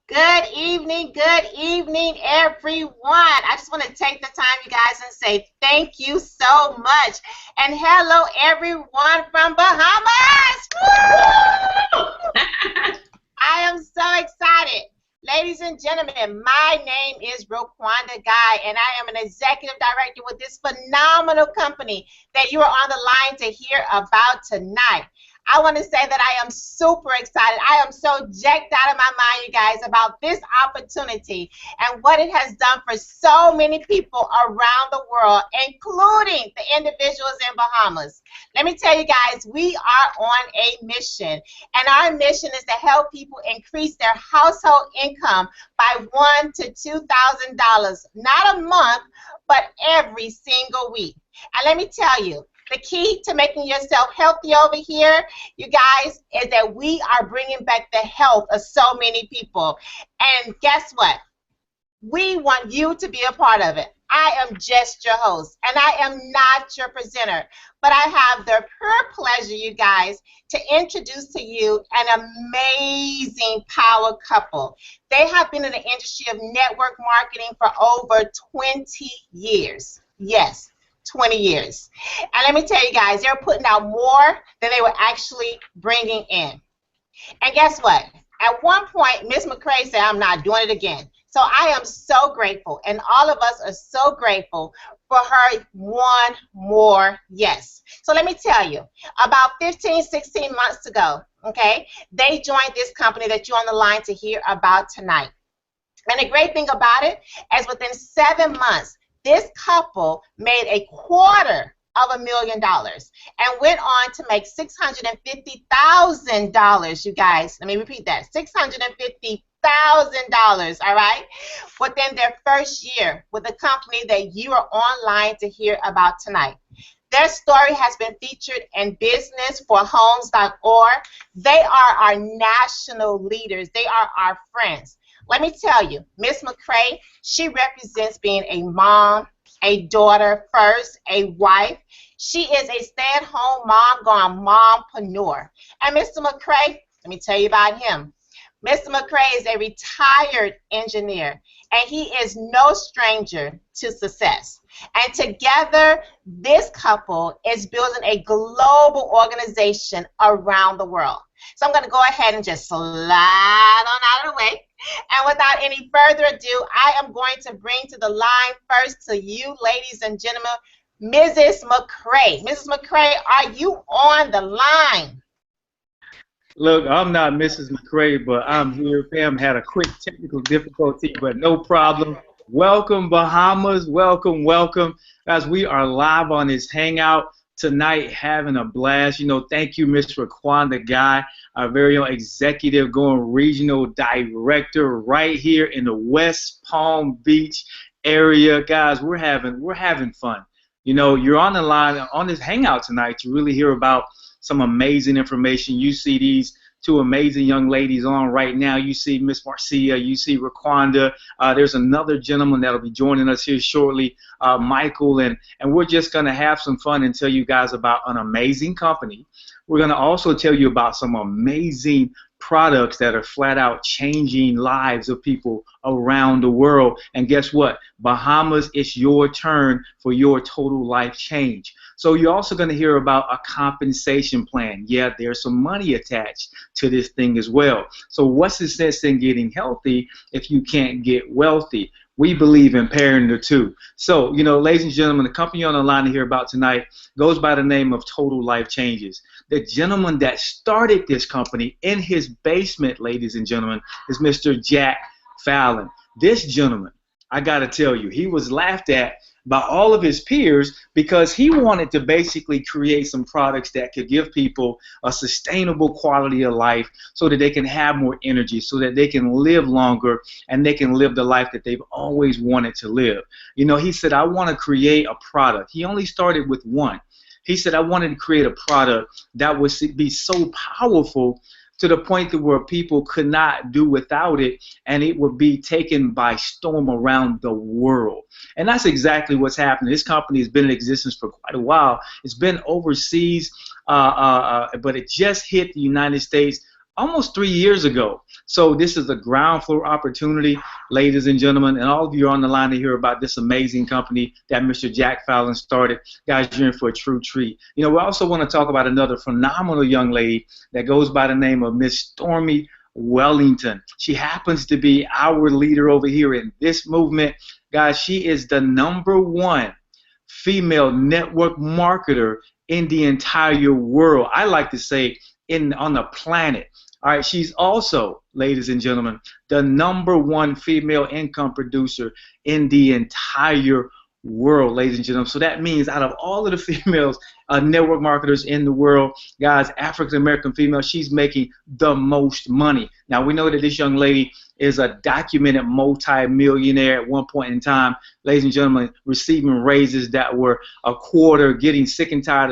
Good evening, everyone. I just want to take the time, you guys, and say thank you so much. And hello, everyone from Bahamas. Woo! I am so excited. Ladies and gentlemen, my name is Roquanda Guy, and I am an executive director with this phenomenal company that you are on the line to hear about tonight. I want to say that I am super excited. I am so jacked out of my mind, you guys, about this opportunity and what it has done for so many people around the world, including the individuals in Bahamas. Let me tell you guys, we are on a mission, and our mission is to help people increase their household income by $1,000 to $2,000, not a month, but every single week. And let me tell you, the key to making yourself healthy over here, you guys, is that we are bringing back the health of so many people. And guess what? We want you to be a part of it. I am just your host, and I am not your presenter, but I have the pure pleasure, you guys, to introduce to you an amazing power couple. They have been in the industry of network marketing for over 20 years. Yes. 20 years. And let me tell you guys, they're putting out more than they were actually bringing in. And guess what? At one point, Miss McCrae said, I'm not doing it again. So I am so grateful, and all of us are so grateful for her one more yes. So let me tell you, about 15, 16 months ago, okay, they joined this company that you're on the line to hear about tonight. And the great thing about it is within 7 months, this couple made $250,000 and went on to make $650,000, you guys. Let me repeat that, $650,000, all right, within their first year with the company that you are online to hear about tonight. Their story has been featured in businessforhomes.org. They are our national leaders. They are our friends. Let me tell you, Miss McCrae, she represents being a mom, a daughter first, a wife. She is a stay-at-home mom gone mompreneur. And Mr. McCrae, let me tell you about him. Mr. McCrae is a retired engineer, and he is no stranger to success. And together, this couple is building a global organization around the world. So I'm going to go ahead and just slide on out of the way. And without any further ado, I am going to bring to the line first to you, ladies and gentlemen, Mrs. McCrae. Mrs. McCrae, are you on the line? Look, I'm not Mrs. McCrae, but I'm here. Pam had a quick technical difficulty, but no problem. Welcome, Bahamas. Welcome, welcome. Guys, we are live on this Hangout tonight, having a blast. You know, thank you, Mr. Roquanda Guy, our very own executive going regional director right here in the West Palm Beach area. Guys, we're having fun. You know, you're on the line on this Hangout tonight to really hear about some amazing information. You see these two amazing young ladies on right now. You see Miss Marcia, you see Roquanda. There's another gentleman that'll be joining us here shortly, Michael, and we're just going to have some fun and tell you guys about an amazing company. We're going to also tell you about some amazing products that are flat out changing lives of people around the world. And guess what? Bahamas, it's your turn for your total life change. So you're also going to hear about a compensation plan. Yeah, there's some money attached to this thing as well. So what's the sense in getting healthy if you can't get wealthy? We believe in pairing the two. So, you know, ladies and gentlemen, the company on the line to hear about tonight goes by the name of Total Life Changes. The gentleman that started this company in his basement, ladies and gentlemen, is Mr. Jack Fallon. This gentleman, I got to tell you, he was laughed at by all of his peers because he wanted to basically create some products that could give people a sustainable quality of life so that they can have more energy, so that they can live longer and they can live the life that they've always wanted to live. You know, he said, I want to create a product. He only started with one. He said, I wanted to create a product that would be so powerful to the point that where people could not do without it, and it would be taken by storm around the world. And that's exactly what's happening. This company has been in existence for quite a while. It's been overseas, but it just hit the United States almost 3 years ago. So this is a ground floor opportunity, ladies and gentlemen, and all of you are on the line to hear about this amazing company that Mr. Jack Fallon started. Guys, you're in for a true treat. You know, we also want to talk about another phenomenal young lady that goes by the name of Miss Stormy Wellington. She happens to be our leader over here in this movement. Guys, she is the #1 female network marketer in the entire world. I like to say on the planet. All right, she's also, ladies and gentlemen, the #1 female income producer in the entire world, ladies and gentlemen. So that means out of all of the females network marketers in the world, guys, African American female, she's making the most money. Now we know that this young lady is a documented multi-millionaire at one point in time, ladies and gentlemen, receiving raises that were a quarter, getting sick and tired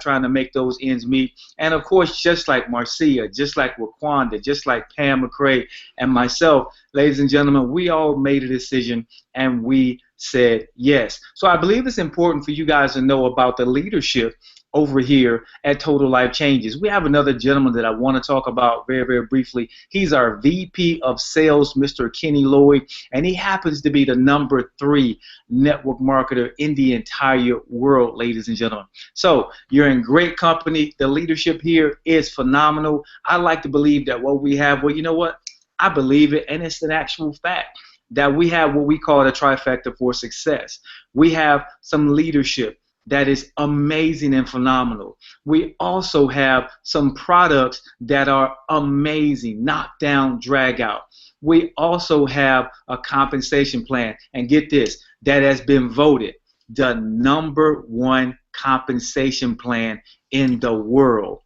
trying to make those ends meet. And of course, just like Marcia, just like Waquanda, just like Pam McCray and myself, ladies and gentlemen, we all made a decision and we said yes. So I believe it's important for you guys to know about the leadership over here at Total Life Changes. We have another gentleman that I want to talk about very, very briefly. He's our VP of Sales, Mr. Kenny Lloyd, and he happens to be the #3 network marketer in the entire world, ladies and gentlemen. So you're in great company. The leadership here is phenomenal. I like to believe that what we have, well, you know what? I believe it, and it's an actual fact that we have what we call the trifecta for success. We have some leadership that is amazing and phenomenal. We also have some products that are amazing, knock down, drag out. We also have a compensation plan, and get this, that has been voted the #1 compensation plan in the world.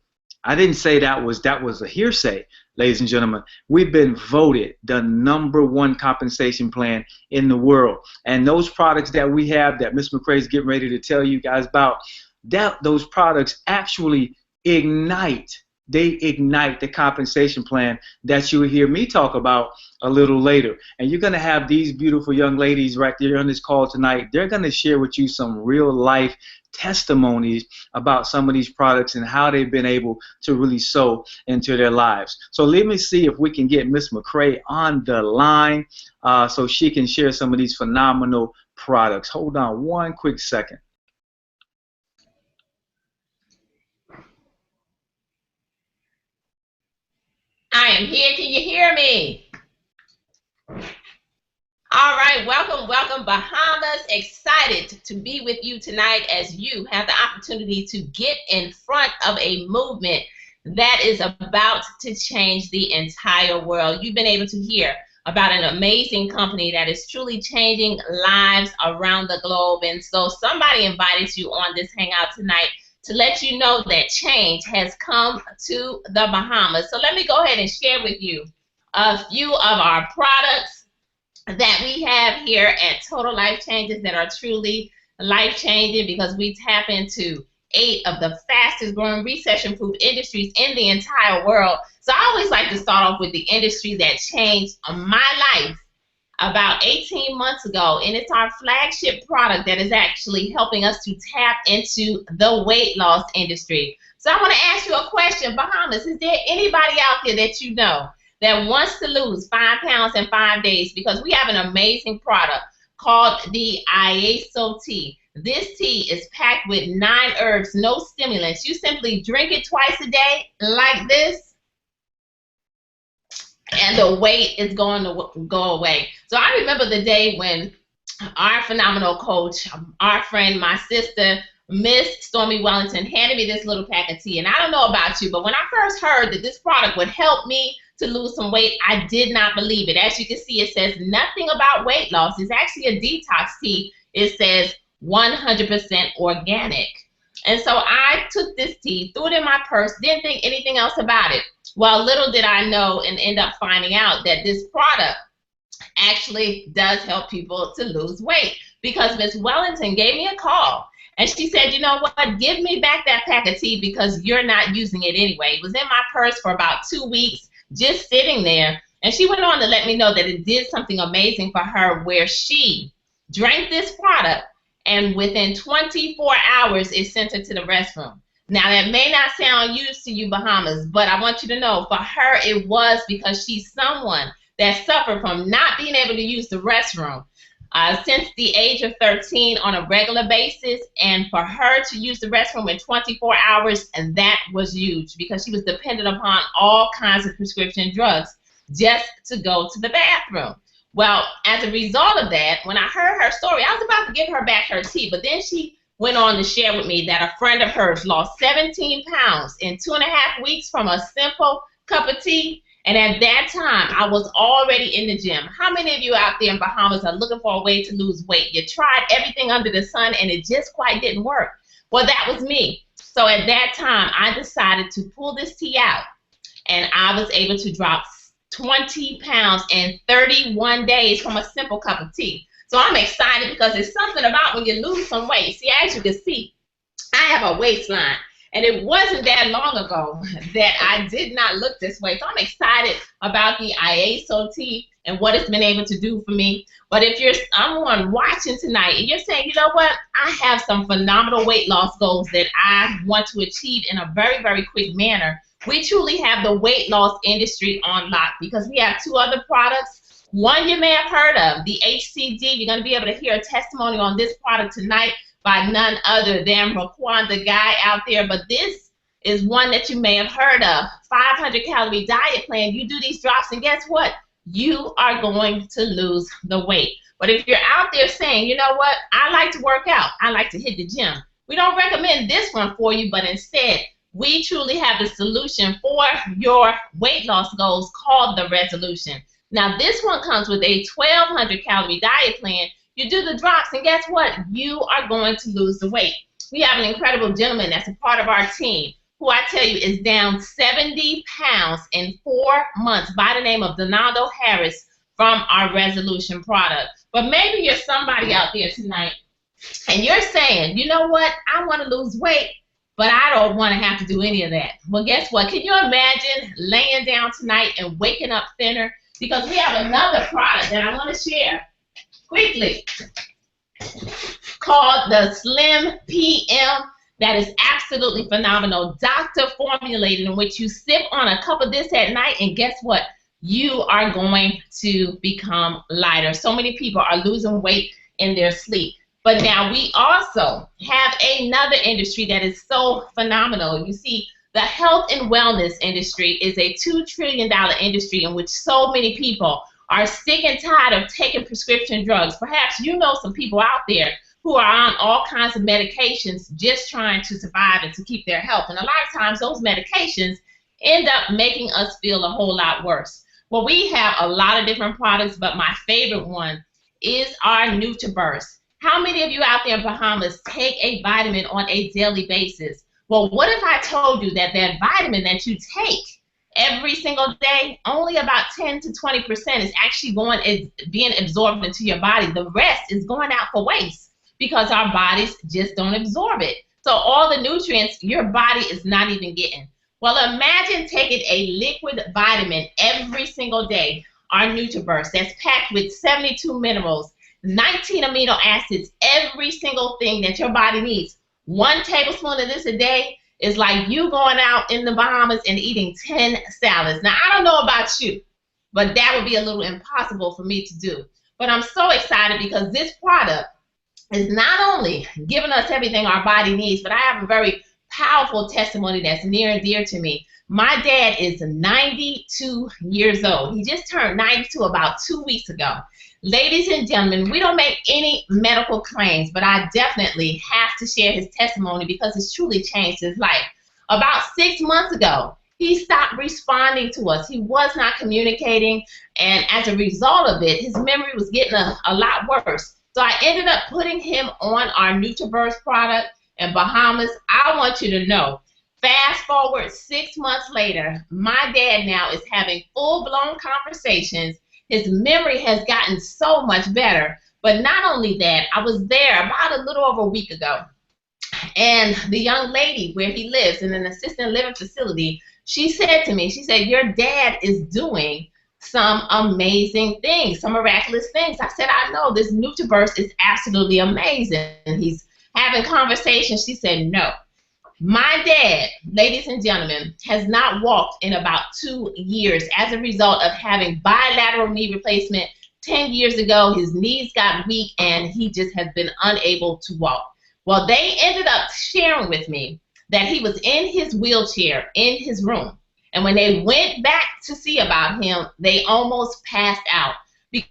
I didn't say that was a hearsay, ladies and gentlemen. We've been voted the #1 compensation plan in the world. And those products that we have that Ms. McCray is getting ready to tell you guys about, those products actually ignite. They ignite the compensation plan that you will hear me talk about a little later. And you're going to have these beautiful young ladies right there on this call tonight. They're going to share with you some real life testimonies about some of these products and how they've been able to really sow into their lives. So let me see if we can get Miss McCray on the line so she can share some of these phenomenal products. Hold on one quick second. I am here. Can you hear me? All right, welcome, Bahamas. Excited to be with you tonight as you have the opportunity to get in front of a movement that is about to change the entire world. You've been able to hear about an amazing company that is truly changing lives around the globe. And so somebody invited you on this hangout tonight to let you know that change has come to the Bahamas. So let me go ahead and share with you a few of our products that we have here at Total Life Changes that are truly life-changing, because we tap into 8 of the fastest growing recession-proof industries in the entire world. So I always like to start off with the industry that changed my life about 18 months ago, and it's our flagship product that is actually helping us to tap into the weight loss industry. So I want to ask you a question, Bahamas. Is there anybody out there that you know that wants to lose 5 pounds in 5 days? Because we have an amazing product called the IASO tea. This tea is packed with 9 herbs, no stimulants. You simply drink it twice a day like this, and the weight is going to go away. So I remember the day when our phenomenal coach, our friend, my sister, Miss Stormy Wellington, handed me this little pack of tea. And I don't know about you, but when I first heard that this product would help me to lose some weight, I did not believe it. As you can see, it says nothing about weight loss. It's actually a detox tea. It says 100% organic. And so I took this tea, threw it in my purse, didn't think anything else about it. Well, little did I know and end up finding out that this product actually does help people to lose weight, because Miss Wellington gave me a call and she said, you know what, give me back that pack of tea because you're not using it anyway. It was in my purse for about 2 weeks, just sitting there. And she went on to let me know that it did something amazing for her, where she drank this product and within 24 hours it sent her to the restroom. Now, that may not sound used to you, Bahamas, but I want you to know for her, it was because she's someone that suffered from not being able to use the restroom since the age of 13 on a regular basis. And for her to use the restroom in 24 hours, and that was huge because she was dependent upon all kinds of prescription drugs just to go to the bathroom. Well, as a result of that, when I heard her story, I was about to give her back her tea, but then she went on to share with me that a friend of hers lost 17 pounds in 2.5 weeks from a simple cup of tea. And at that time, I was already in the gym. How many of you out there in Bahamas are looking for a way to lose weight? You tried everything under the sun and it just quite didn't work. Well, that was me. So at that time, I decided to pull this tea out, and I was able to drop 20 pounds in 31 days from a simple cup of tea. So I'm excited because it's something about when you lose some weight. See, as you can see, I have a waistline. And it wasn't that long ago that I did not look this way. So I'm excited about the IASO tea and what it's been able to do for me. But if you're someone watching tonight and you're saying, you know what, I have some phenomenal weight loss goals that I want to achieve in a very, very quick manner, we truly have the weight loss industry on lock because we have 2 other products. One you may have heard of, the HCD. You're going to be able to hear a testimony on this product tonight by none other than Raquan, the guy out there. But this is one that you may have heard of, 500 calorie diet plan. You do these drops and guess what? You are going to lose the weight. But if you're out there saying, you know what, I like to work out, I like to hit the gym, we don't recommend this one for you, but instead, we truly have the solution for your weight loss goals called the Resolution. Now, this one comes with a 1,200 calorie diet plan. You do the drops, and guess what? You are going to lose the weight. We have an incredible gentleman that's a part of our team who I tell you is down 70 pounds in 4 months by the name of Donaldo Harris from our Resolution product. But maybe you're somebody out there tonight, and you're saying, you know what? I want to lose weight, but I don't want to have to do any of that. Well, guess what? Can you imagine laying down tonight and waking up thinner? Because we have another product that I want to share quickly called the Slim PM that is absolutely phenomenal. Doctor formulated, in which you sip on a cup of this at night, and guess what? You are going to become lighter. So many people are losing weight in their sleep. But now we also have another industry that is so phenomenal. You see, the health and wellness industry is a $2 trillion industry in which so many people are sick and tired of taking prescription drugs. Perhaps you know some people out there who are on all kinds of medications just trying to survive and to keep their health. And a lot of times those medications end up making us feel a whole lot worse. Well, we have a lot of different products, but my favorite one is our NutriBurst. How many of you out there in Bahamas take a vitamin on a daily basis? Well, what if I told you that that vitamin that you take every single day, only about 10 to 20% is actually being absorbed into your body. The rest is going out for waste because our bodies just don't absorb it. So all the nutrients your body is not even getting. Well, imagine taking a liquid vitamin every single day, our NutriBurst, that's packed with 72 minerals, 19 amino acids, every single thing that your body needs. 1 tablespoon of this a day is like you going out in the Bahamas and eating 10 salads. Now, I don't know about you, but that would be a little impossible for me to do. But I'm so excited because this product is not only giving us everything our body needs, but I have a very powerful testimony that's near and dear to me. My dad is 92 years old. He just turned 92 about 2 weeks ago. Ladies and gentlemen, we don't make any medical claims, but I definitely have to share his testimony because it's truly changed his life. About 6 months ago, he stopped responding to us. He was not communicating, and as a result of it, his memory was getting a lot worse. So I ended up putting him on our NutriBurst product in Bahamas. I want you to know, fast forward 6 months later, my dad now is having full-blown conversations. His memory has gotten so much better. But not only that, I was there about a little over a week ago, and the young lady where he lives in an assisted living facility, she said to me, she said, your dad is doing some amazing things, some miraculous things. I said, I know, this NutriBurst is absolutely amazing. He's having conversations. She said, no. My dad, ladies and gentlemen, has not walked in about 2 years as a result of having bilateral knee replacement. 10 years ago, his knees got weak and he just has been unable to walk. Well, they ended up sharing with me that he was in his wheelchair in his room. And when they went back to see about him, they almost passed out because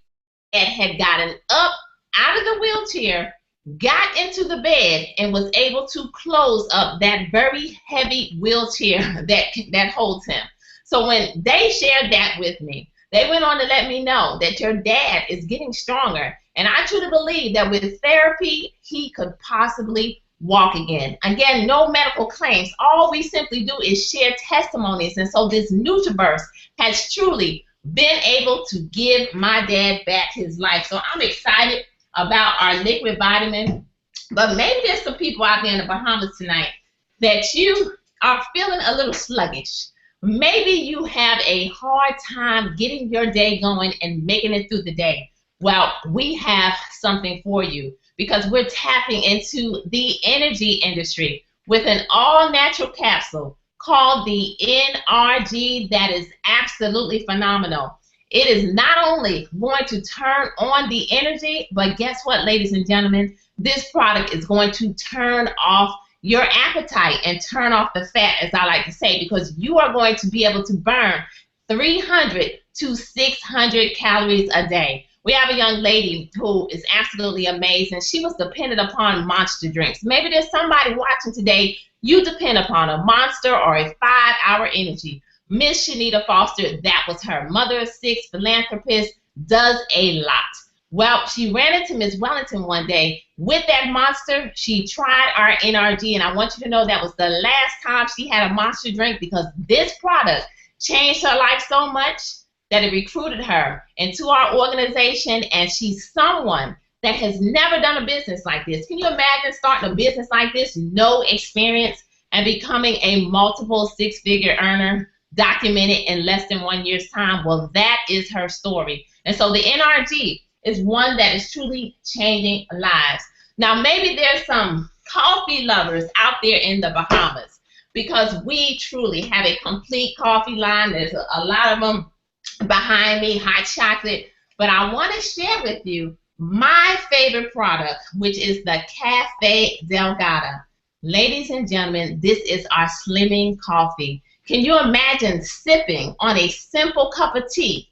he had gotten up out of the wheelchair, got into the bed, and was able to close up that very heavy wheelchair that holds him. So when they shared that with me, they went on to let me know that your dad is getting stronger. And I truly believe that with therapy, he could possibly walk again. Again, no medical claims. All we simply do is share testimonies. And so this Nutriverse has truly been able to give my dad back his life. So I'm excited about our liquid vitamin. But maybe there's some people out there in the Bahamas tonight that you are feeling a little sluggish. Maybe you have a hard time getting your day going and making it through the day. Well, we have something for you because we're tapping into the energy industry with an all-natural capsule called the NRG that is absolutely phenomenal. It is not only going to turn on the energy, but guess what, ladies and gentlemen? This product is going to turn off your appetite and turn off the fat, as I like to say, because you are going to be able to burn 300 to 600 calories a day. We have a young lady who is absolutely amazing. She was dependent upon Monster drinks. Maybe there's somebody watching today, you depend upon a Monster or a 5-hour energy. Miss Shanita Foster, that was her. Mother of 6, philanthropist, does a lot. Well, she ran into Miss Wellington one day with that Monster. She tried our NRG, and I want you to know that was the last time she had a Monster drink because this product changed her life so much that it recruited her into our organization, and she's someone that has never done a business like this. Can you imagine starting a business like this, no experience, and becoming a multiple six-figure earner, documented in less than 1 year's time? Well, that is her story. And so the NRG is one that is truly changing lives. Now, maybe there's some coffee lovers out there in the Bahamas because we truly have a complete coffee line. There's a lot of them behind me, hot chocolate. But I want to share with you my favorite product, which is the Cafe Delgada. Ladies and gentlemen, this is our slimming coffee. Can you imagine sipping on a simple cup of tea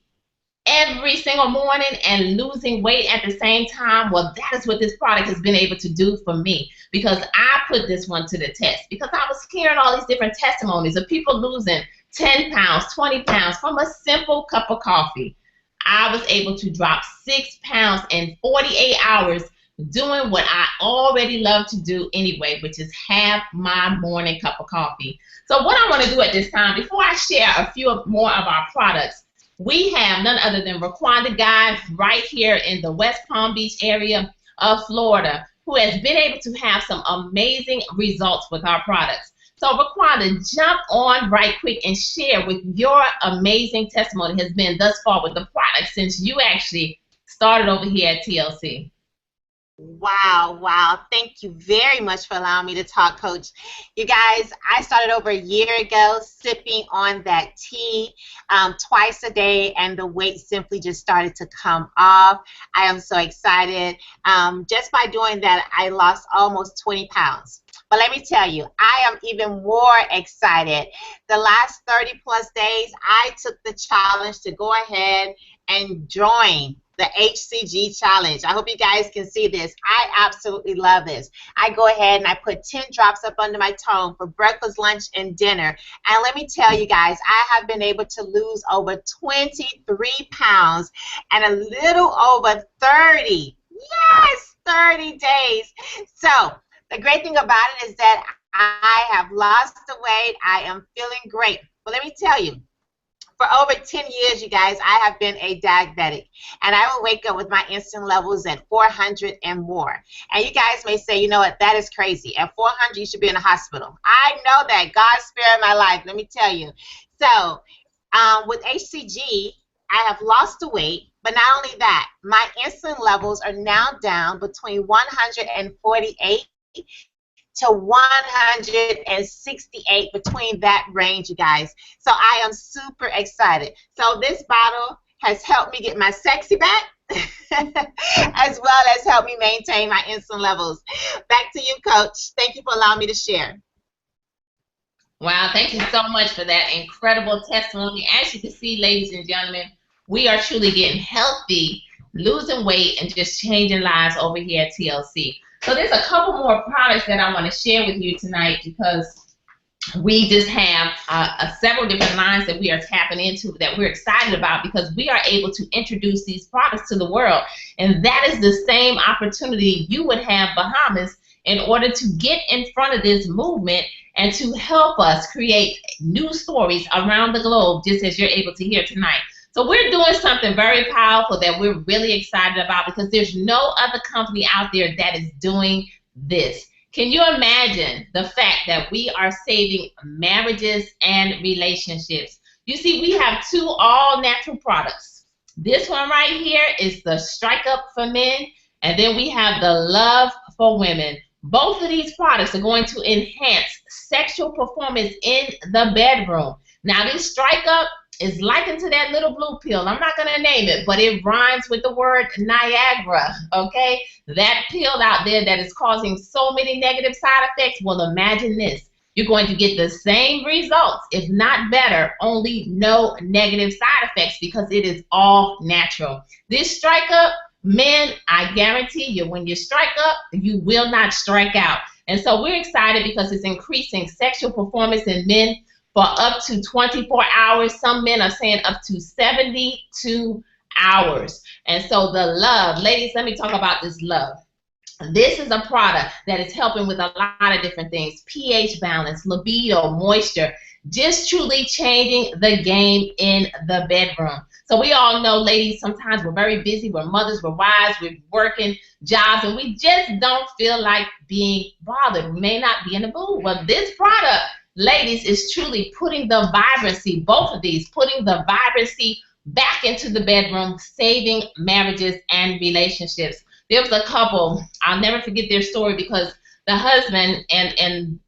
every single morning and losing weight at the same time? Well, that is what this product has been able to do for me because I put this one to the test because I was hearing all these different testimonies of people losing 10 pounds, 20 pounds from a simple cup of coffee. I was able to drop 6 pounds in 48 hours doing what I already love to do anyway, which is have my morning cup of coffee. So what I want to do at this time, before I share a few more of our products, we have none other than Raquanda Guy right here in the West Palm Beach area of Florida, who has been able to have some amazing results with our products. So Raquanda, jump on right quick and share with your amazing testimony has been thus far with the product since you actually started over here at TLC. Wow. Thank you very much for allowing me to talk, Coach. You guys, I started over a year ago sipping on that tea twice a day, and the weight simply just started to come off. I am so excited. Just by doing that, I lost almost 20 pounds. But let me tell you, I am even more excited. The last 30 plus days, I took the challenge to go ahead and join the HCG challenge. I hope you guys can see this. I absolutely love this. I go ahead and I put 10 drops up under my tongue for breakfast, lunch, and dinner. And let me tell you guys, I have been able to lose over 23 pounds and a little over 30. Yes, 30 days. So the great thing about it is that I have lost the weight. I am feeling great. But let me tell you, for over 10 years, you guys, I have been a diabetic, and I will wake up with my insulin levels at 400 and more. And you guys may say, you know what, that is crazy. At 400, you should be in a hospital. I know that. God spared my life, let me tell you. So with HCG, I have lost the weight, but not only that, my insulin levels are now down between 148 to 168, between that range, you guys. So I am super excited. So this bottle has helped me get my sexy back as well as help me maintain my insulin levels. Back to you, Coach. Thank you for allowing me to share. Wow, thank you so much for that incredible testimony. As you can see, ladies and gentlemen, we are truly getting healthy, losing weight, and just changing lives over here at TLC. So there's a couple more products that I want to share with you tonight, because we just have several different lines that we are tapping into that we're excited about, because we are able to introduce these products to the world. And that is the same opportunity you would have, Bahamas, in order to get in front of this movement and to help us create new stories around the globe, just as you're able to hear tonight. So we're doing something very powerful that we're really excited about, because there's no other company out there that is doing this. Can you imagine the fact that we are saving marriages and relationships? You see, we have two all-natural products. This one right here is the Strike Up for men, and then we have the Love for women. Both of these products are going to enhance sexual performance in the bedroom. Now, this Strike Up is likened to that little blue pill. I'm not going to name it, but it rhymes with the word Niagara, okay? That pill out there that is causing so many negative side effects. Well, imagine this. You're going to get the same results, if not better, only no negative side effects, because it is all natural. This Strike Up, men, I guarantee you, when you strike up, you will not strike out. And so we're excited because it's increasing sexual performance in men for up to 24 hours. Some men are saying up to 72 hours. And so the Love, ladies, let me talk about this Love. This is a product that is helping with a lot of different things: pH balance, libido, moisture, just truly changing the game in the bedroom. So we all know, ladies, sometimes we're very busy, we're mothers, we're wives, we're working jobs, and we just don't feel like being bothered. We may not be in the mood. Well, this product, ladies, is truly putting the vibrancy, both of these, putting the vibrancy back into the bedroom, saving marriages and relationships. There was a couple, I'll never forget their story, because the husband and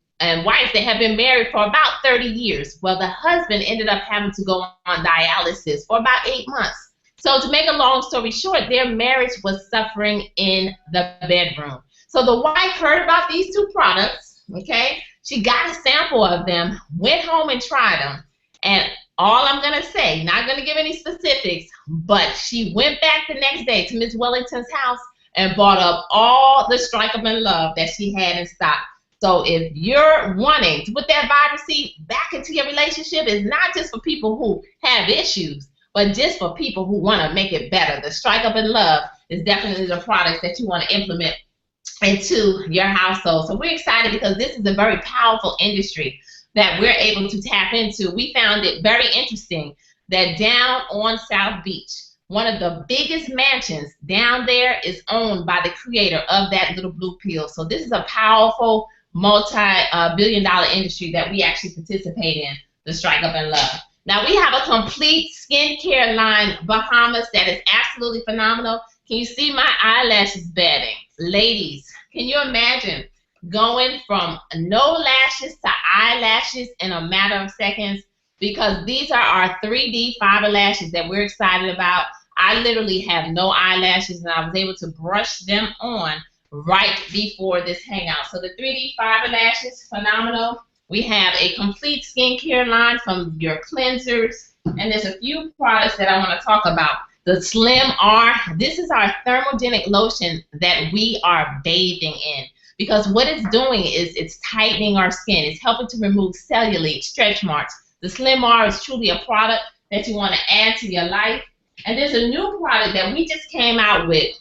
wife, they have been married for about 30 years. Well, the husband ended up having to go on dialysis for about 8 months. So to make a long story short, their marriage was suffering in the bedroom. So the wife heard about these two products, okay? She got a sample of them, went home and tried them. And all I'm going to say, not going to give any specifics, but she went back the next day to Miss Wellington's house and bought up all the Strike Up and Love that she had in stock. So if you're wanting to put that vibrancy back into your relationship, it's not just for people who have issues, but just for people who want to make it better. The Strike Up and Love is definitely the products that you want to implement into your household. So we're excited because this is a very powerful industry that we're able to tap into. We found it very interesting that down on South Beach, one of the biggest mansions down there is owned by the creator of that little blue pill. So this is a powerful multi-billion-dollar industry that we actually participate in, the Strike Up and Love. Now we have a complete skincare line, Bahamas, that is absolutely phenomenal. Can you see my eyelashes bedding? Ladies, can you imagine going from no lashes to eyelashes in a matter of seconds? Because these are our 3D fiber lashes that we're excited about. I literally have no eyelashes, and I was able to brush them on right before this hangout. So the 3D fiber lashes, phenomenal. We have a complete skincare line from your cleansers, and there's a few products that I want to talk about. The Slim R, this is our thermogenic lotion that we are bathing in, because what it's doing is it's tightening our skin. It's helping to remove cellulite, stretch marks. The Slim R is truly a product that you want to add to your life. And there's a new product that we just came out with,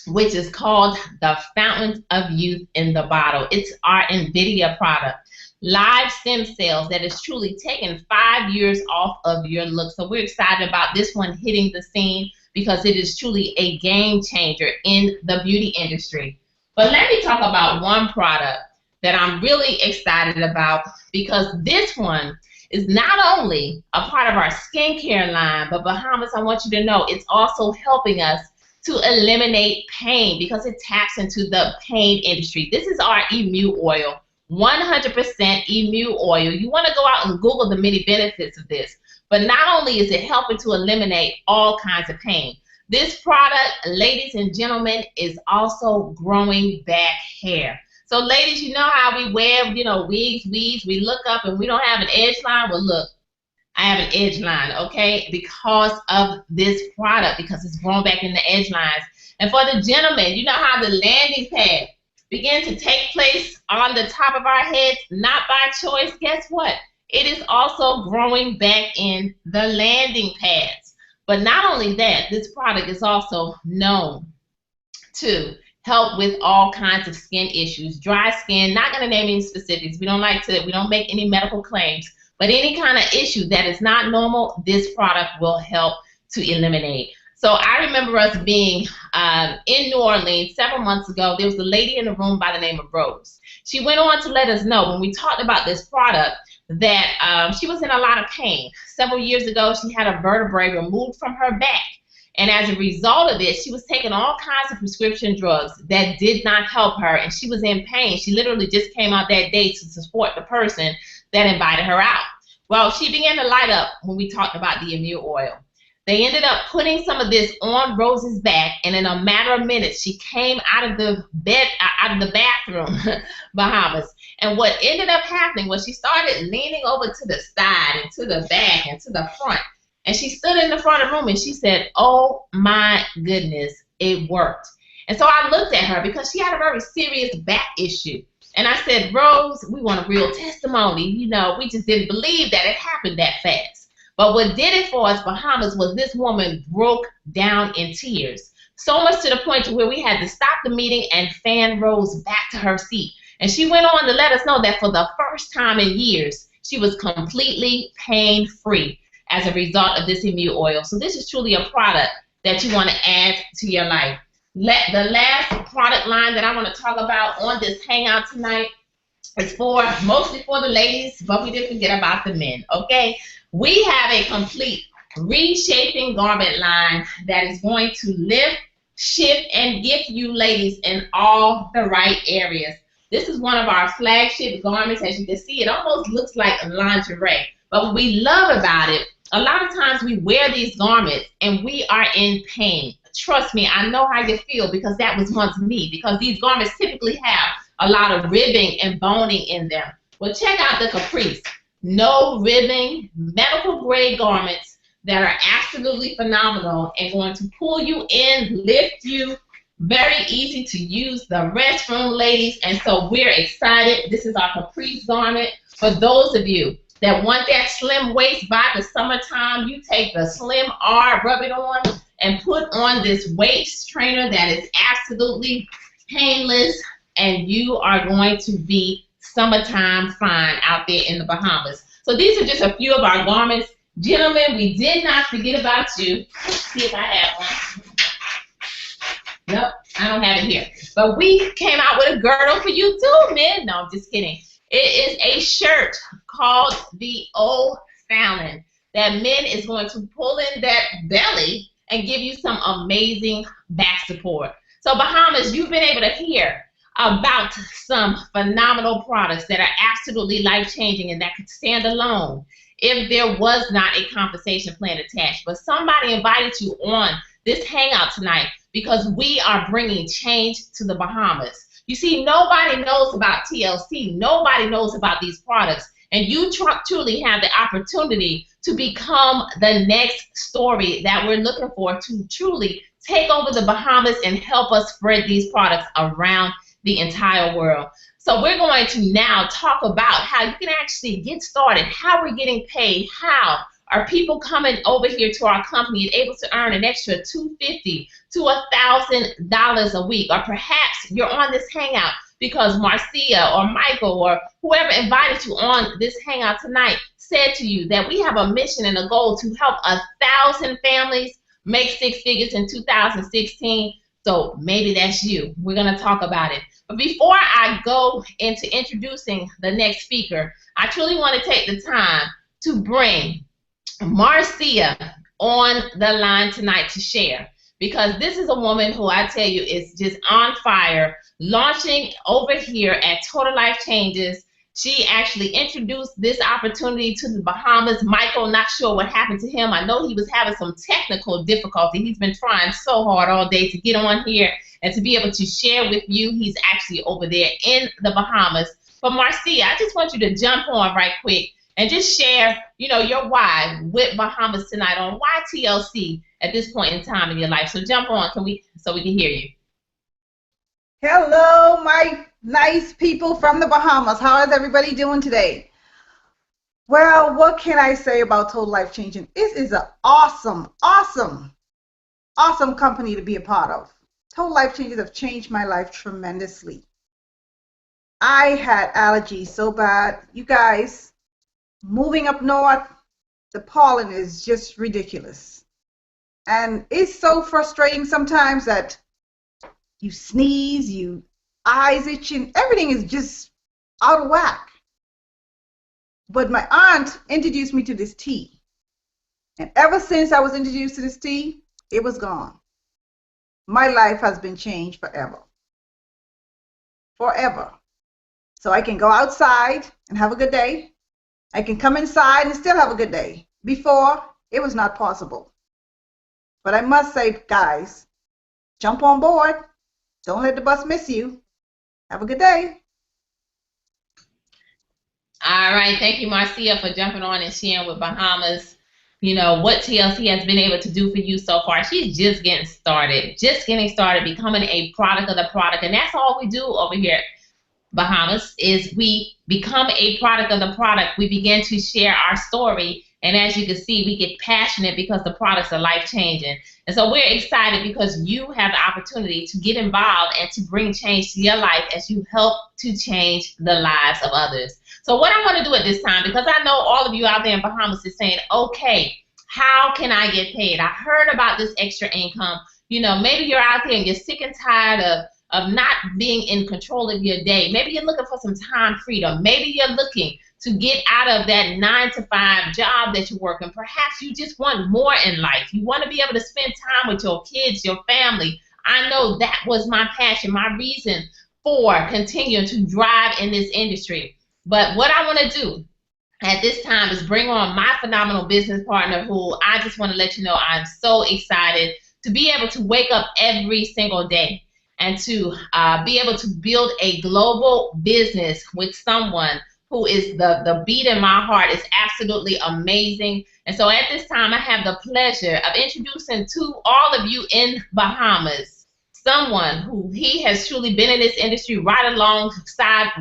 which is called the Fountain of Youth in the Bottle. It's our NVIDIA product. Live stem cells that is truly taking 5 years off of your look. So we're excited about this one hitting the scene because it is truly a game changer in the beauty industry. But let me talk about one product that I'm really excited about, because this one is not only a part of our skincare line, but Bahamas, I want you to know, it's also helping us to eliminate pain because it taps into the pain industry. This is our emu oil, 100% emu oil. You want to go out and Google the many benefits of this. But not only is it helping to eliminate all kinds of pain, this product, ladies and gentlemen, is also growing back hair. So ladies, you know how we wear, wigs, weaves, we look up and we don't have an edge line? Well, look, I have an edge line, okay, because of this product, because it's grown back in the edge lines. And for the gentlemen, you know how the landing pad begin to take place on the top of our heads, not by choice. Guess what? It is also growing back in the landing pads. But not only that, this product is also known to help with all kinds of skin issues, dry skin. Not going to name any specifics. We don't make any medical claims. But any kind of issue that is not normal, this product will help to eliminate. So I remember us being in New Orleans several months ago. There was a lady in the room by the name of Rose. She went on to let us know when we talked about this product that she was in a lot of pain. Several years ago, she had a vertebrae removed from her back. And as a result of this, she was taking all kinds of prescription drugs that did not help her, and she was in pain. She literally just came out that day to support the person that invited her out. Well, she began to light up when we talked about the immune oil. They ended up putting some of this on Rose's back, and in a matter of minutes, she came out of the bathroom, Bahamas. And what ended up happening was she started leaning over to the side and to the back and to the front. And she stood in the front of the room and she said, "Oh my goodness, it worked." And so I looked at her because she had a very serious back issue. And I said, "Rose, we want a real testimony. We just didn't believe that it happened that fast." But what did it for us, Bahamas, was this woman broke down in tears. So much to the point to where we had to stop the meeting and fan Rose back to her seat. And she went on to let us know that for the first time in years, she was completely pain-free as a result of this immune oil. So this is truly a product that you want to add to your life. The last product line that I want to talk about on this hangout tonight is mostly for the ladies, but we didn't forget about the men, okay? We have a complete reshaping garment line that is going to lift, shift, and gift you ladies in all the right areas. This is one of our flagship garments. As you can see, it almost looks like lingerie. But what we love about it, a lot of times we wear these garments and we are in pain. Trust me, I know how you feel because that was once me, because these garments typically have a lot of ribbing and boning in them. Well, check out the Caprice. No ribbing, medical grade garments that are absolutely phenomenal and going to pull you in, lift you. Very easy to use the restroom, ladies. And so we're excited. This is our Caprice garment. For those of you that want that slim waist by the summertime, you take the Slim R, rub it on, and put on this waist trainer that is absolutely painless, and you are going to be summertime fine out there in the Bahamas. So these are just a few of our garments. Gentlemen, we did not forget about you. Let's see if I have one. Nope, I don't have it here. But we came out with a girdle for you too, men. No, I'm just kidding. It is a shirt called the Old Fallon that men is going to pull in that belly and give you some amazing back support. So Bahamas, you've been able to hear about some phenomenal products that are absolutely life-changing and that could stand alone if there was not a compensation plan attached. But somebody invited you on this hangout tonight because we are bringing change to the Bahamas. You see, nobody knows about TLC. Nobody knows about these products. And you truly have the opportunity to become the next story that we're looking for to truly take over the Bahamas and help us spread these products around the entire world. So we're going to now talk about how you can actually get started, how we're getting paid, how are people coming over here to our company and able to earn an extra $250 to $1,000 a week, or perhaps you're on this hangout because Marcia or Michael or whoever invited you on this hangout tonight said to you that we have a mission and a goal to help 1,000 families make six figures in 2016. So maybe that's you. We're going to talk about it. But before I go into introducing the next speaker, I truly want to take the time to bring Marcia on the line tonight to share, because this is a woman who I tell you is just on fire, launching over here at Total Life Changes. She actually introduced this opportunity to the Bahamas. Michael, not sure what happened to him. I know he was having some technical difficulty. He's been trying so hard all day to get on here and to be able to share with you. He's actually over there in the Bahamas. But Marcia, I just want you to jump on right quick and just share, your why with Bahamas tonight on why TLC at this point in time in your life. So jump on, so we can hear you. Hello, my nice people from the Bahamas. How is everybody doing today? Well, what can I say about Total Life Changing? It is an awesome, awesome, awesome company to be a part of. Total Life Changes have changed my life tremendously. I had allergies so bad. You guys, moving up north, the pollen is just ridiculous. And it's so frustrating sometimes that you sneeze, you eyes itching, everything is just out of whack. But my aunt introduced me to this tea. And ever since I was introduced to this tea, it was gone. My life has been changed forever. Forever. So I can go outside and have a good day. I can come inside and still have a good day. Before, it was not possible. But I must say, guys, jump on board. Don't let the bus miss you. Have a good day. All right. Thank you, Marcia, for jumping on and sharing with Bahamas, what TLC has been able to do for you so far. She's just getting started, becoming a product of the product. And that's all we do over here at Bahamas is we become a product of the product. We begin to share our story. And as you can see, we get passionate because the products are life-changing. And so we're excited because you have the opportunity to get involved and to bring change to your life as you help to change the lives of others. So what I'm going to do at this time, because I know all of you out there in Bahamas is saying, okay, how can I get paid? I heard about this extra income. Maybe you're out there and you're sick and tired of not being in control of your day. Maybe you're looking for some time freedom. Maybe you're looking to get out of that 9-to-5 job that you're working. Perhaps you just want more in life. You want to be able to spend time with your kids, your family. I know that was my passion, my reason for continuing to drive in this industry. But what I want to do at this time is bring on my phenomenal business partner who I just want to let you know I'm so excited to be able to wake up every single day and to be able to build a global business with someone who is the beat in my heart is absolutely amazing. And so at this time, I have the pleasure of introducing to all of you in Bahamas, someone who he has truly been in this industry right alongside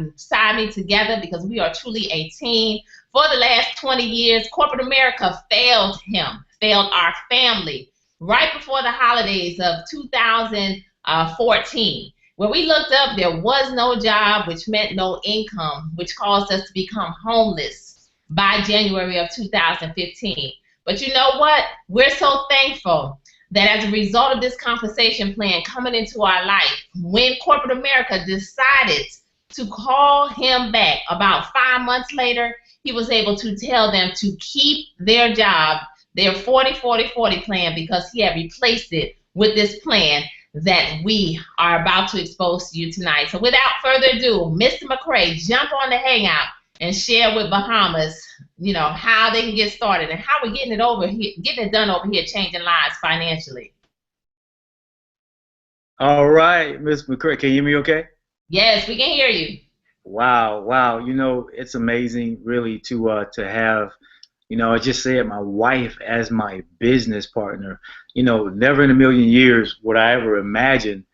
me together because we are truly a team. For the last 20 years, corporate America failed him, failed our family right before the holidays of 2014. When we looked up, there was no job, which meant no income, which caused us to become homeless by January of 2015. But you know what? We're so thankful that as a result of this compensation plan coming into our life, when corporate America decided to call him back about 5 months later, he was able to tell them to keep their job, their 40-40-40 plan, because he had replaced it with this plan that we are about to expose to you tonight. So without further ado, Mr. McCray, jump on the hangout and share with Bahamas, how they can get started and how we're getting it done over here, changing lives financially. All right, Ms. McCray, can you hear me okay? Yes, we can hear you. Wow. It's amazing really to have, I just said my wife as my business partner. Never in a million years would I ever imagine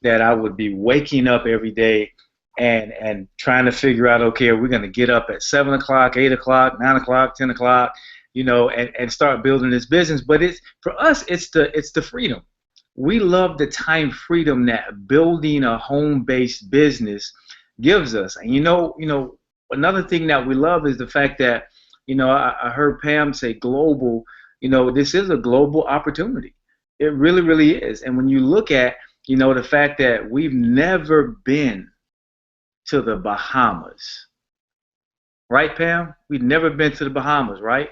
that I would be waking up every day and trying to figure out, okay, are we going to get up at 7 o'clock, 8 o'clock, 9 o'clock, 10 o'clock, and start building this business. But for us, it's the freedom. We love the time freedom that building a home-based business gives us. And another thing that we love is the fact that, I heard Pam say global. This is a global opportunity. It really, really is. And when you look at, the fact that we've never been to the Bahamas, right, Pam? We've never been to the Bahamas, right?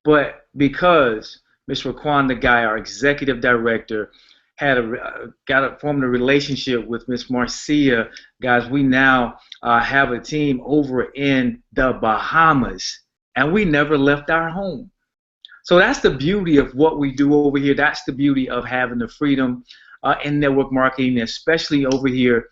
But because Mr. Raquan, the guy, our executive director, had formed a relationship with Miss Marcia. Guys, we now have a team over in the Bahamas, and we never left our home. So that's the beauty of what we do over here. That's the beauty of having the freedom in network marketing, especially over here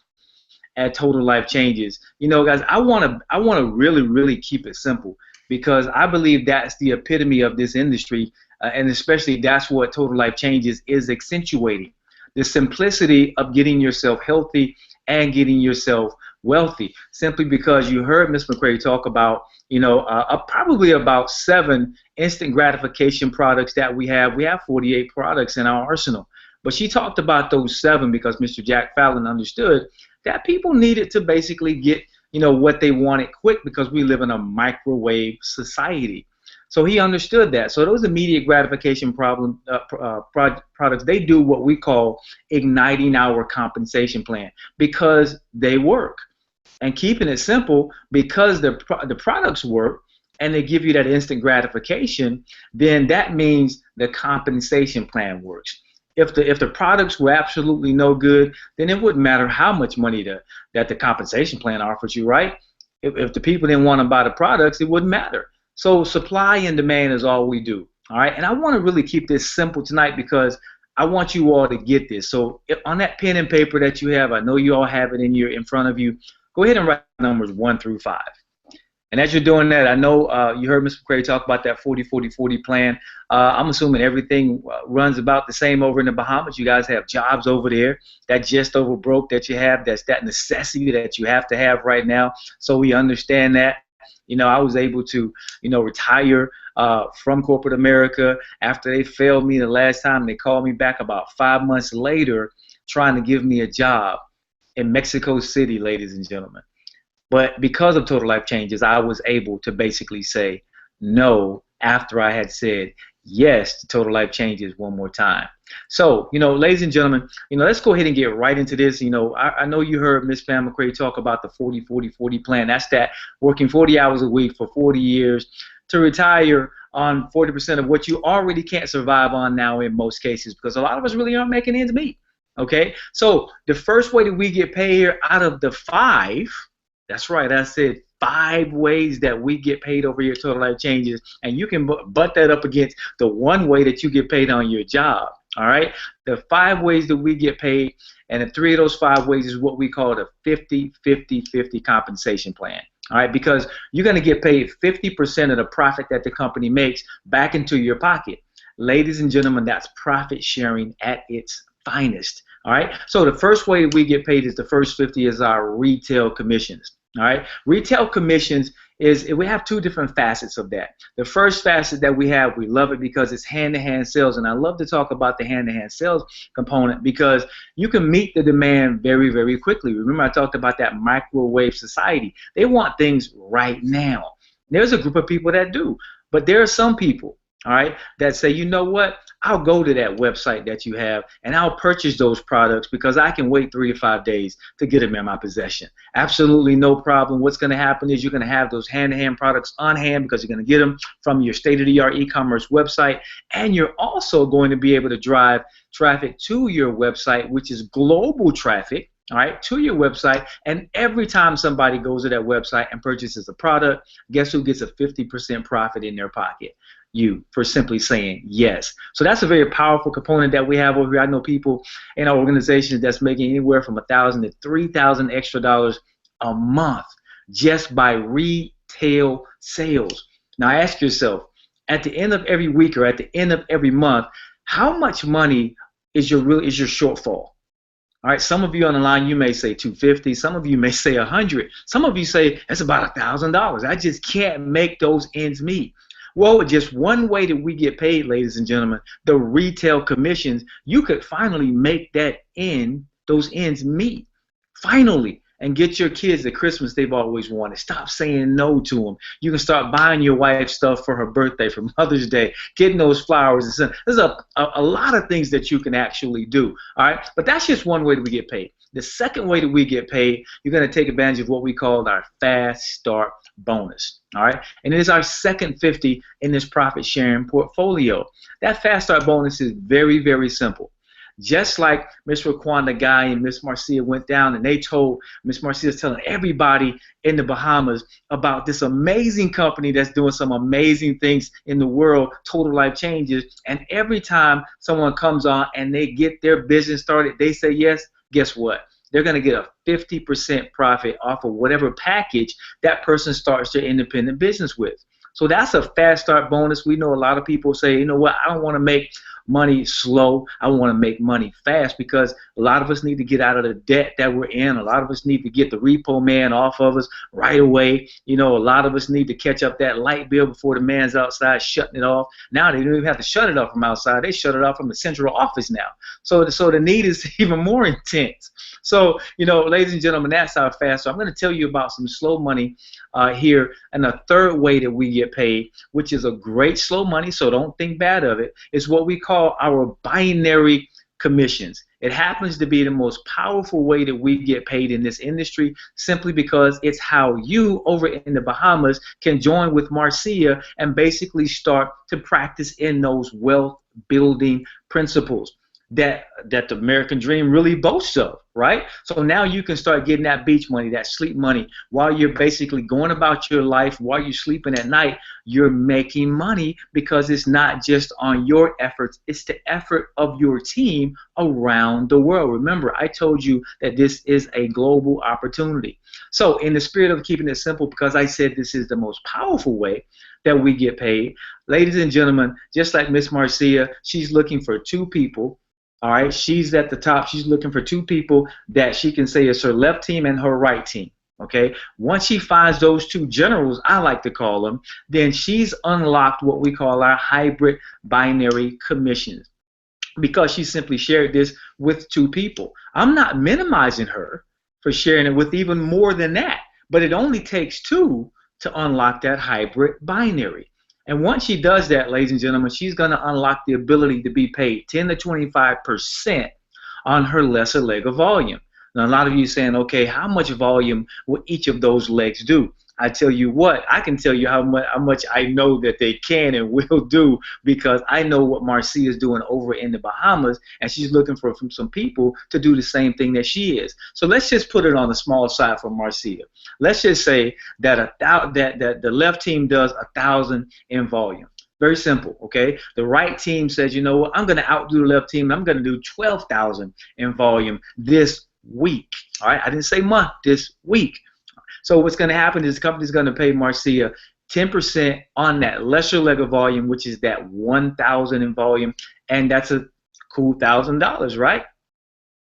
at Total Life Changes. You know, guys, I want to really keep it simple, because I believe that's the epitome of this industry, and especially that's what Total Life Changes is accentuating. The simplicity of getting yourself healthy and getting yourself wealthy, simply because you heard Ms. McCray talk about, you know, probably about 7 instant gratification products that we have. We have 48 products in our arsenal, but she talked about those 7 because Mr. Jack Fallon understood that people needed to basically get, you know, what they wanted quick, because we live in a microwave society. So he understood that. So those immediate gratification products, they do what we call igniting our compensation plan, because they work. And keeping it simple, because the products work and they give you that instant gratification, then that means the compensation plan works. If the products were absolutely no good, then it wouldn't matter how much money that the compensation plan offers you, right? If the people didn't want to buy the products, it wouldn't matter. So supply and demand is all we do, all right? And I want to really keep this simple tonight, because I want you all to get this. So on that pen and paper that you have, I know you all have it in front of you, go ahead and write numbers 1 through 5. And as you're doing that, I know you heard Mr. McCray talk about that 40-40-40 plan. I'm assuming everything runs about the same over in the Bahamas. You guys have jobs over there that just over broke that you have. That's that necessity that you have to have right now. So we understand that. You know, I was able to, you know, retire from corporate America after they failed me the last time. They called me back about 5 months later trying to give me a job in Mexico City, ladies and gentlemen. But because of Total Life Changes, I was able to basically say no after I had said yes to Total Life Changes one more time. So, you know, ladies and gentlemen, you know, let's go ahead and get right into this. You know, I know you heard Miss Pam McCray talk about the 40-40-40 plan. That's that working 40 hours a week for 40 years to retire on 40% of what you already can't survive on now in most cases, because a lot of us really aren't making ends meet. Okay, so the first way that we get paid here out of the 5, that's right, I said 5 ways that we get paid over here at Total Life Changes, and you can butt that up against the 1 way that you get paid on your job. All right, the 5 ways that we get paid, and the 3 of those 5 ways is what we call the 50-50-50 compensation plan. All right, because you're going to get paid 50% of the profit that the company makes back into your pocket. Ladies and gentlemen, that's profit sharing at its finest. All right, so the first way we get paid is the first 50 is our retail commissions. All right, retail commissions is, we have 2 different facets of that. The first facet that we have, we love it because it's hand-to-hand sales, and I love to talk about the hand-to-hand sales component, because you can meet the demand very quickly. Remember, I talked about that microwave society. They want things right now. There's a group of people that do, but there are some people, all right, that say, you know what, I'll go to that website that you have and I'll purchase those products because I can wait 3 to 5 days to get them in my possession. Absolutely no problem. What's going to happen is you're going to have those hand-to-hand products on hand because you're going to get them from your state-of-the-art e-commerce website, and you're also going to be able to drive traffic to your website, which is global traffic, all right, to your website. And every time somebody goes to that website and purchases a product, guess who gets a 50% profit in their pocket? You, for simply saying yes. So that's a very powerful component that we have over here. I know people in our organization that's making anywhere from $1,000 to $3,000 extra dollars a month just by retail sales. Now ask yourself, at the end of every week or at the end of every month, how much money is your shortfall? All right, some of you on the line, you may say $250. Some of you may say $100. Some of you say it's about $1,000. I just can't make those ends meet. Well, just one way that we get paid, ladies and gentlemen, the retail commissions, you could finally make those ends meet, finally, and get your kids the Christmas they've always wanted. Stop saying no to them. You can start buying your wife stuff for her birthday, for Mother's Day, getting those flowers. There's a lot of things that you can actually do, all right? But that's just one way that we get paid. The second way that we get paid, you're going to take advantage of what we call our fast start bonus. All right. And it is our second 50 in this profit sharing portfolio. That fast start bonus is very, very simple. Just like Miss Raquanda Guy and Miss Marcia went down and they told, Miss Marcia's telling everybody in the Bahamas about this amazing company that's doing some amazing things in the world, Total Life Changes. And every time someone comes on and they get their business started, they say yes, guess what? They're going to get a 50% profit off of whatever package that person starts their independent business with. So that's a fast start bonus. We know a lot of people say, you know what, I don't want to make money slow. I want to make money fast, because a lot of us need to get out of the debt that we're in. A lot of us need to get the repo man off of us right away. You know, a lot of us need to catch up that light bill before the man's outside shutting it off. Now they don't even have to shut it off from outside. They shut it off from the central office now. So the need is even more intense. So, you know, ladies and gentlemen, that's our fast. So I'm going to tell you about some slow money here, and a third way that we get paid, which is a great slow money, so don't think bad of it, is what we call our binary commissions. It happens to be the most powerful way that we get paid in this industry, simply because it's how you over in the Bahamas can join with Marcia and basically start to practice in those wealth building principles that the American dream really boasts of, right? So now you can start getting that beach money, that sleep money, while you're basically going about your life, while you're sleeping at night. You're making money because it's not just on your efforts, it's the effort of your team around the world. Remember, I told you that this is a global opportunity. So in the spirit of keeping it simple, because I said this is the most powerful way that we get paid, ladies and gentlemen, just like Miss Marcia, she's looking for two people. All right, she's at the top. She's looking for two people that she can say is her left team and her right team. Okay, once she finds those two generals, I like to call them, then she's unlocked what we call our hybrid binary commissions, because she simply shared this with two people. I'm not minimizing her for sharing it with even more than that, but it only takes two to unlock that hybrid binary. And once she does that, ladies and gentlemen, she's going to unlock the ability to be paid 10 to 25% on her lesser leg of volume. Now, a lot of you saying, okay, how much volume will each of those legs do? I tell you what, I can tell you how much I know that they can and will do, because I know what Marcia is doing over in the Bahamas, and she's looking for some people to do the same thing that she is. So let's just put it on the small side for Marcia. Let's just say that that the left team does 1,000 in volume. Very simple, okay? The right team says, you know what, I'm going to outdo the left team. I'm going to do 12,000 in volume this week. All right, I didn't say month, this week. So what's going to happen is the company's going to pay Marcia 10% on that lesser leg of volume, which is that 1,000 in volume, and that's a cool $1,000, right?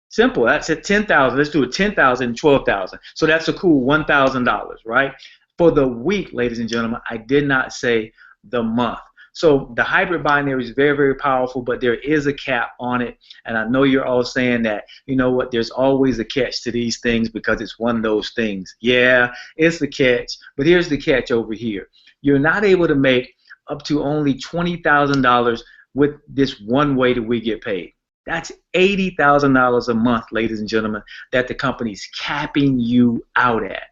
Simple. That's at 10,000. Let's do it 10,000 and 12,000. So that's a cool $1,000, right? For the week, ladies and gentlemen, I did not say the month. So the hybrid binary is very, very powerful, but there is a cap on it. And I know you're all saying that, you know what, there's always a catch to these things because it's one of those things. Yeah, it's the catch. But here's the catch over here. You're not able to make up to only $20,000 with this one way that we get paid. That's $80,000 a month, ladies and gentlemen, that the company's capping you out at.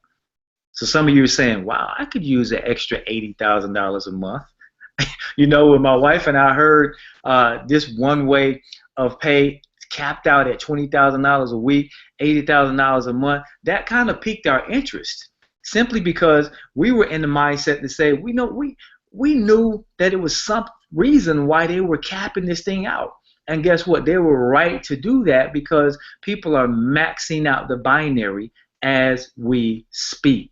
So some of you are saying, wow, I could use an extra $80,000 a month. You know, when my wife and I heard this one way of pay capped out at $20,000 a week, $80,000 a month, that kind of piqued our interest, simply because we were in the mindset to say, we knew that it was some reason why they were capping this thing out. And guess what? They were right to do that, because people are maxing out the binary as we speak.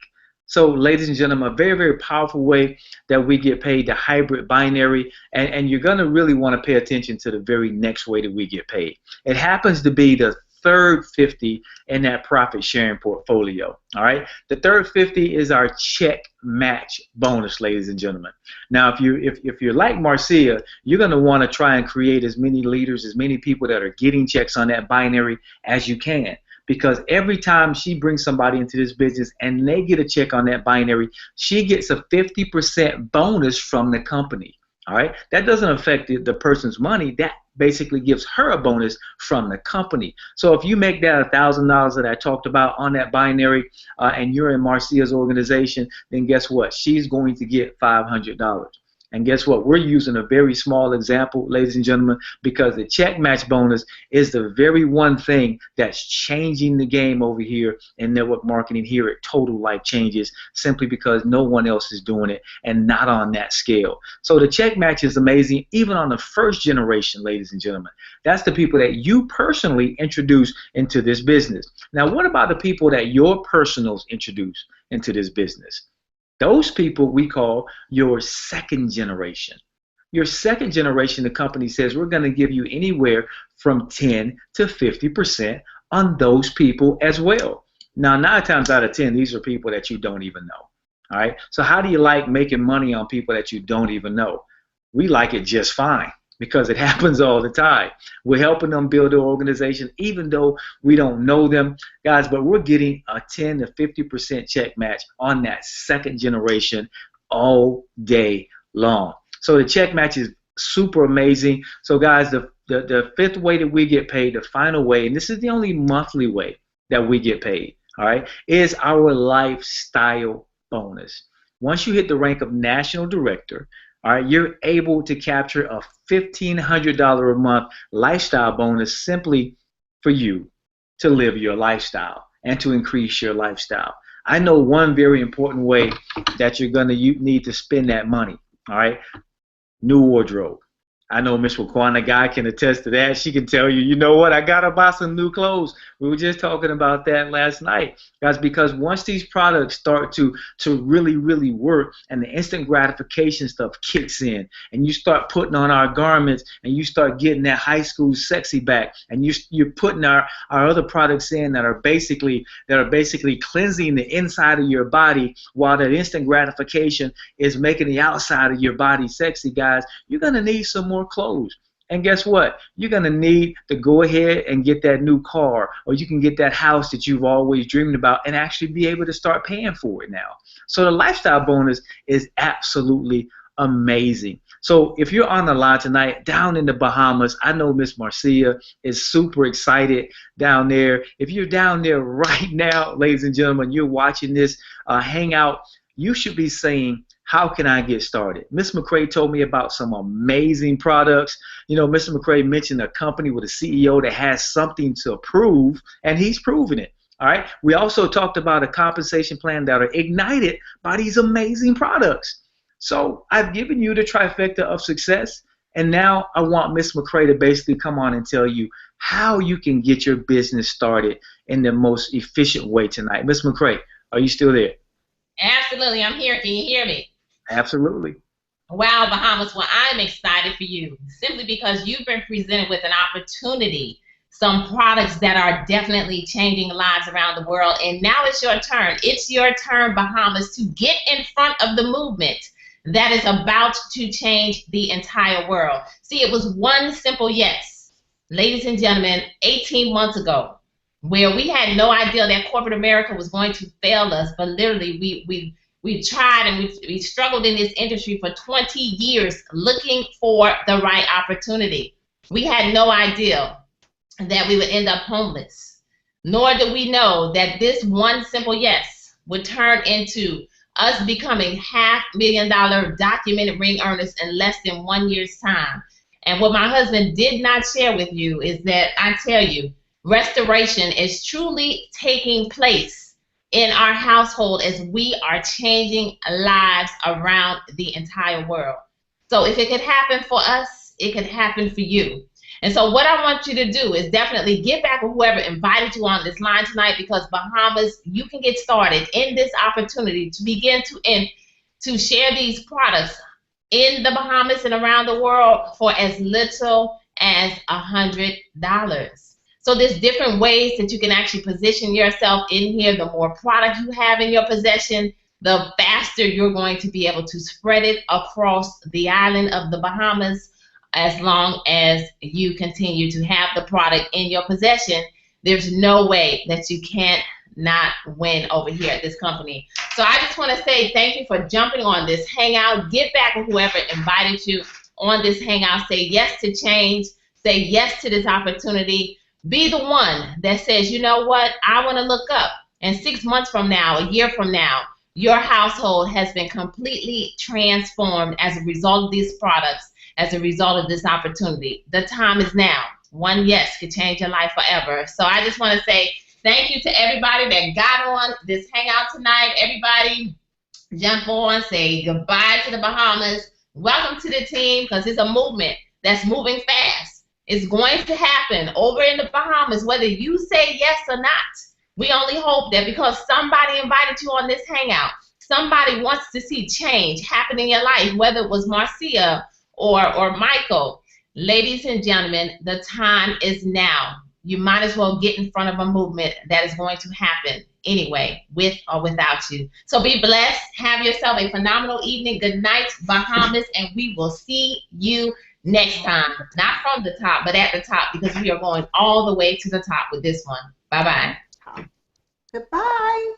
So, ladies and gentlemen, a very, very powerful way that we get paid, the hybrid binary, and you're going to really want to pay attention to the very next way that we get paid. It happens to be the third 50 in that profit sharing portfolio. All right, the third 50 is our check match bonus, ladies and gentlemen. Now, if you're like Marcia, you're going to want to try and create as many leaders, as many people that are getting checks on that binary as you can. Because every time she brings somebody into this business and they get a check on that binary, she gets a 50% bonus from the company. All right, that doesn't affect the person's money. That basically gives her a bonus from the company. So if you make that $1,000 that I talked about on that binary, and you're in Marcia's organization, then guess what? She's going to get $500. And guess what? We're using a very small example, ladies and gentlemen, because the check match bonus is the very one thing that's changing the game over here in network marketing here at Total Life Changes, simply because no one else is doing it and not on that scale. So the check match is amazing, even on the first generation, ladies and gentlemen. That's the people that you personally introduce into this business. Now, what about the people that your personals introduce into this business? Those people we call your second generation. Your second generation, the company says we're going to give you anywhere from 10 to 50% on those people as well. Now, 9 times out of 10, these are people that you don't even know. All right. So how do you like making money on people that you don't even know? We like it just fine, because it happens all the time. We're helping them build their organization, even though we don't know them, guys, but we're getting a 10 to 50% check match on that second generation all day long. So the check match is super amazing. So guys, the fifth way that we get paid, the final way, and this is the only monthly way that we get paid, all right, is our lifestyle bonus. Once you hit the rank of national director, all right, you're able to capture a $1,500 a month lifestyle bonus simply for you to live your lifestyle and to increase your lifestyle. I know one very important way that you're going to need to spend that money, all right? New wardrobe. I know Miss Wakwana Guy can attest to that. She can tell you, you know what, I got to buy some new clothes. We were just talking about that last night. Guys, because once these products start to really, really work and the instant gratification stuff kicks in and you start putting on our garments and you start getting that high school sexy back and you're putting our other products in that are basically cleansing the inside of your body while that instant gratification is making the outside of your body sexy, guys, you're going to need some more clothes. And guess what? You're going to need to go ahead and get that new car, or you can get that house that you've always dreamed about and actually be able to start paying for it now. So the lifestyle bonus is absolutely amazing. So if you're on the line tonight down in the Bahamas, I know Miss Marcia is super excited down there. If you're down there right now, ladies and gentlemen, you're watching this hangout, you should be saying, how can I get started? Miss McCray told me about some amazing products. You know, Mr. McCray mentioned a company with a CEO that has something to prove, and he's proven it. All right. We also talked about a compensation plan that are ignited by these amazing products. So I've given you the trifecta of success, and now I want Miss McCray to basically come on and tell you how you can get your business started in the most efficient way tonight. Miss McCray, are you still there? Absolutely. I'm here. Can you hear me? Absolutely. Wow, Bahamas. Well, I'm excited for you simply because you've been presented with an opportunity, some products that are definitely changing lives around the world. And now it's your turn. It's your turn, Bahamas, to get in front of the movement that is about to change the entire world. See, it was one simple yes, ladies and gentlemen, 18 months ago, where we had no idea that corporate America was going to fail us, but literally we tried and we struggled in this industry for 20 years looking for the right opportunity. We had no idea that we would end up homeless, nor did we know that this one simple yes would turn into us becoming $500,000 documented ring earners in less than 1 year's time. And what my husband did not share with you is that I tell you, restoration is truly taking place in our household as we are changing lives around the entire world. So if it could happen for us, it could happen for you. And so what I want you to do is definitely get back with whoever invited you on this line tonight, because Bahamas, you can get started in this opportunity to begin to share these products in the Bahamas and around the world for as little as $100. So there's different ways that you can actually position yourself in here. The more product you have in your possession, the faster you're going to be able to spread it across the island of the Bahamas. As long as you continue to have the product in your possession, there's no way that you can't not win over here at this company. So I just want to say thank you for jumping on this hangout. Get back with whoever invited you on this hangout. Say yes to change. Say yes to this opportunity. Be the one that says, you know what, I want to look up. And 6 months from now, a year from now, your household has been completely transformed as a result of these products, as a result of this opportunity. The time is now. One yes could change your life forever. So I just want to say thank you to everybody that got on this hangout tonight. Everybody jump on, say goodbye to the Bahamas. Welcome to the team, because it's a movement that's moving fast. It's going to happen over in the Bahamas, whether you say yes or not. We only hope that because somebody invited you on this hangout, somebody wants to see change happen in your life, whether it was Marcia or Michael. Ladies and gentlemen, the time is now. You might as well get in front of a movement that is going to happen anyway, with or without you. So be blessed. Have yourself a phenomenal evening. Good night, Bahamas, and we will see you next time. Not from the top, but at the top, because we are going all the way to the top with this one. Bye-bye. Goodbye.